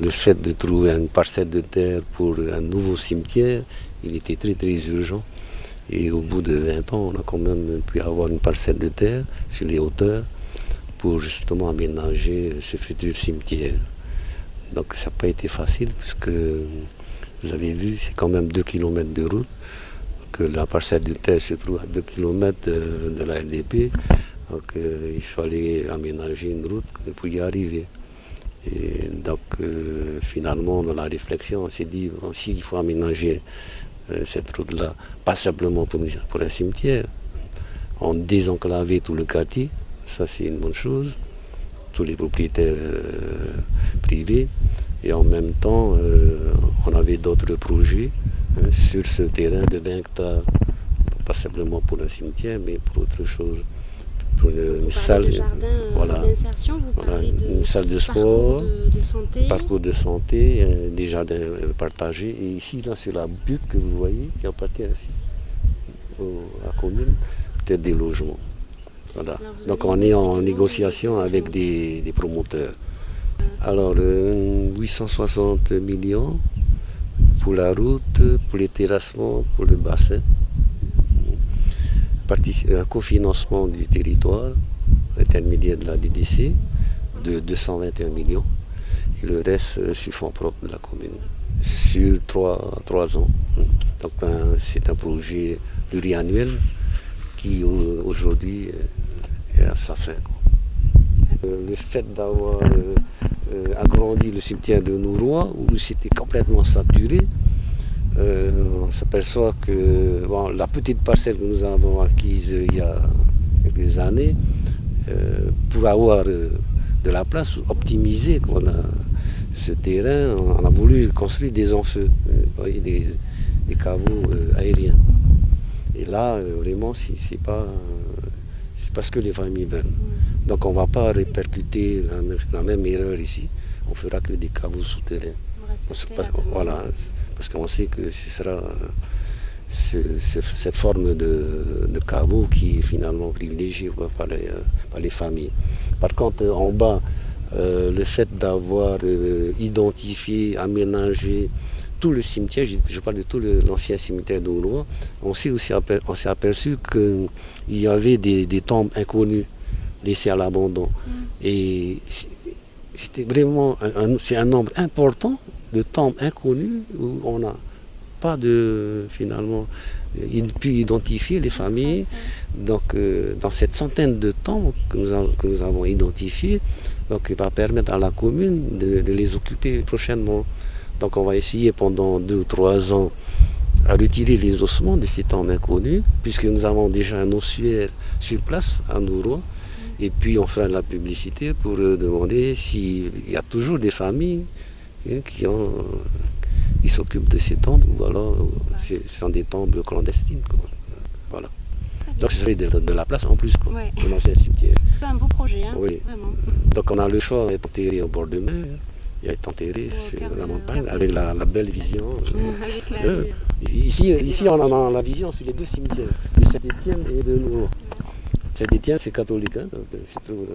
le fait de trouver une parcelle de terre pour un nouveau cimetière, il était très très urgent. Et au bout de 20 ans, on a quand même pu avoir une parcelle de terre sur les hauteurs pour justement aménager ce futur cimetière. Donc ça n'a pas été facile puisque vous avez vu, c'est quand même 2 km de route, que la parcelle de terre se trouve à 2 km de la RDP. Donc il fallait aménager une route pour y arriver. Et donc finalement, dans la réflexion, on s'est dit, bon, s'il faut aménager cette route-là, pas simplement pour un cimetière, en désenclaver tout le quartier, ça c'est une bonne chose, tous les propriétaires privés, et en même temps, on avait d'autres projets sur ce terrain de 20 hectares, pas simplement pour un cimetière, mais pour autre chose. Pour une salle de jardin d'insertion, vous parlez une salle de sport, parcours de santé, des jardins partagés. Et ici, là, sur la butte que vous voyez, qui appartient ici à la commune, peut-être des logements. Voilà. Donc on est en négociation avec des promoteurs. Alors 860 millions pour la route, pour les terrassements, pour le bassin. Un cofinancement du territoire intermédiaire de la DDC de 221 millions et le reste sur fonds propres de la commune sur 3 ans. Donc c'est un projet pluriannuel qui aujourd'hui est à sa fin. Le fait d'avoir agrandi le cimetière de Nourois où c'était complètement saturé, on s'aperçoit que bon, la petite parcelle que nous avons acquise il y a quelques années, pour avoir de la place, optimiser ce terrain, on a voulu construire des enfeux, des caveaux aériens. Et là, vraiment, c'est pas ce que les familles veulent. Donc on ne va pas répercuter la même erreur ici, on fera que des caveaux souterrains. Parce qu'on sait que ce sera cette forme de caveau qui est finalement privilégiée par les familles. Par contre, en bas, le fait d'avoir identifié, aménagé tout le cimetière, je parle de tout l'ancien cimetière d'Ourois, on s'est aperçu qu'il y avait des tombes inconnues laissées à l'abandon. Et c'était vraiment c'est un nombre important de tombes inconnues où on n'a pas finalement pu identifier les familles. Donc dans cette centaine de tombes que nous avons identifiées, donc il va permettre à la commune de les occuper prochainement. Donc on va essayer pendant 2 ou 3 ans à retirer les ossements de ces tombes inconnues, puisque nous avons déjà un ossuaire sur place à Nourois. Et puis on fera de la publicité pour demander s'il y a toujours des familles qui s'occupent de ces tombes, ou alors ce sont des tombes clandestines. Voilà. Donc ce serait de la place en plus, de l'ancien cimetière. C'est un beau projet, hein, oui. Vraiment. Donc on a le choix d'être enterré au bord de mer, et être enterré sur la montagne, avec la belle vision. Ici on a la vision sur les 2 cimetières, de Saint-Étienne et de Nouveau. Saint-Étienne c'est catholique, hein, donc, surtout,